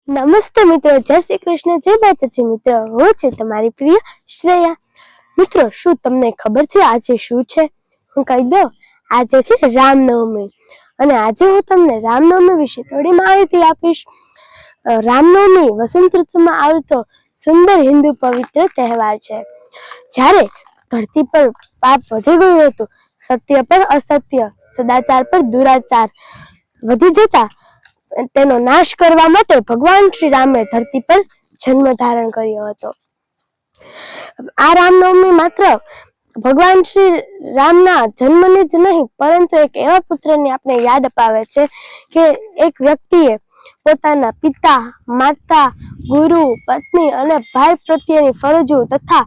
નમસ્તે મિત્રો, જય શ્રી કૃષ્ણ, જય માતાજી મિત્રો. હું છું તમારી પ્રિય શ્રેયા. મિત્રો, શું તમને ખબર છે આજે શું છે? હું કહી દઉં. આજે છે રામનવમી અને આજે હું તમને રામનવમી વિશે થોડી માહિતી આપીશ. રામનવમી વસંત ઋતુમાં આવતો સુંદર હિન્દુ પવિત્ર તહેવાર છે. જ્યારે ધરતી પર પાપ વધી ગયું હતું, સત્ય પર અસત્ય, સદાચાર પર દુરાચાર વધી જતા તેનો નાશ કરવા માટે ભગવાન શ્રી રામે ધરતી પર જન્મ ધારણ કર્યો હતો. આ રામનવમી માત્ર ભગવાન શ્રી રામના જન્મની જ નહીં, પરંતુ એક એવા પુત્રની આપણે યાદ અપાવે છે કે એક વ્યક્તિએ પોતાના પિતા, માતા, ગુરુ, પત્ની અને ભાઈ પ્રત્યેની ફરજો તથા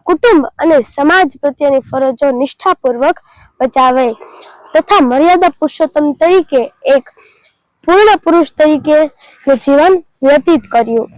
કુટુંબ અને સમાજ પ્રત્યેની ફરજો નિષ્ઠાપૂર્વક બજાવે તથા મર્યાદા પુરુષોત્તમ તરીકે એક પૂર્ણ પુરુષ તરીકે જીવન વ્યતીત કર્યું.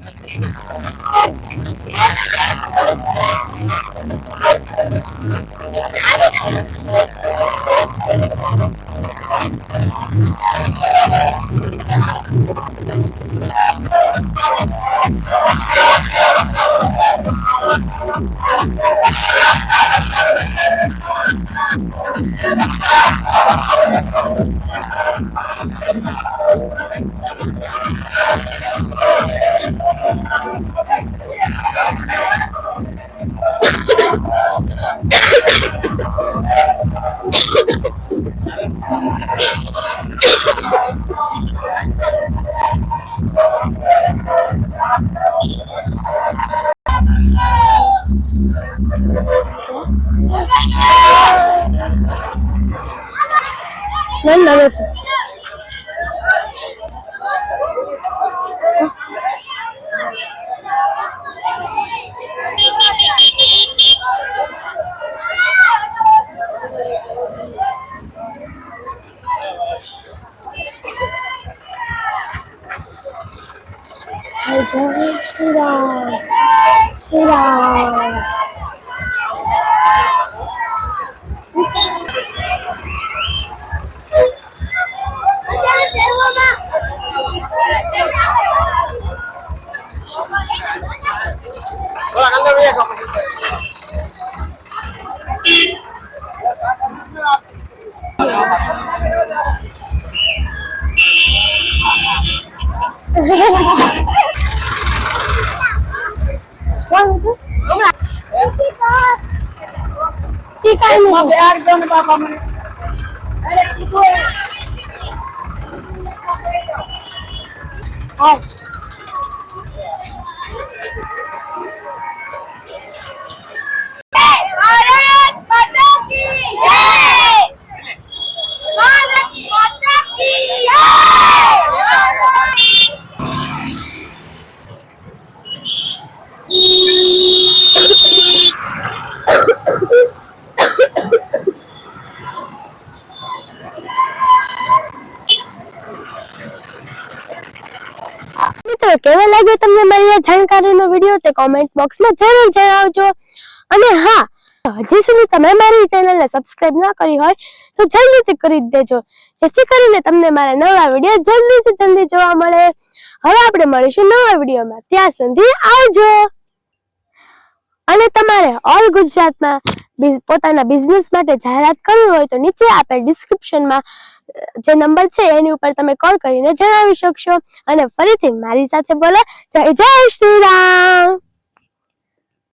કેવો લાગ્યો તમને મારી આ જાણકારીનો વિડીયો તે કોમેન્ટ બોક્સમાં જરૂર જણાવજો. અને હા, હજી સુધી તમે મારી ચેનલને સબસ્ક્રાઇબ ન કરી હોય તો જલ્દીથી કરી દેજો, જેથી કરીને તમને મારા નવા વિડીયો જલ્દીથી જલ્દી જોવા મળે. હવે આપણે મળીશું નવા વિડીયોમાં. ત્યાં સુધી આવજો. અને તમારે ઓલ ગુજરાતમાં પોતાના બિઝનેસ માટે જાહેરાત કરવી હોય તો નીચે આપેલ ડિસ્ક્રિપ્શનમાં જે નંબર છે એની ઉપર તમે કોલ કરીને જણાવી શકશો. અને ફરીથી મારી સાથે બોલો, જય જય શ્રી રામ.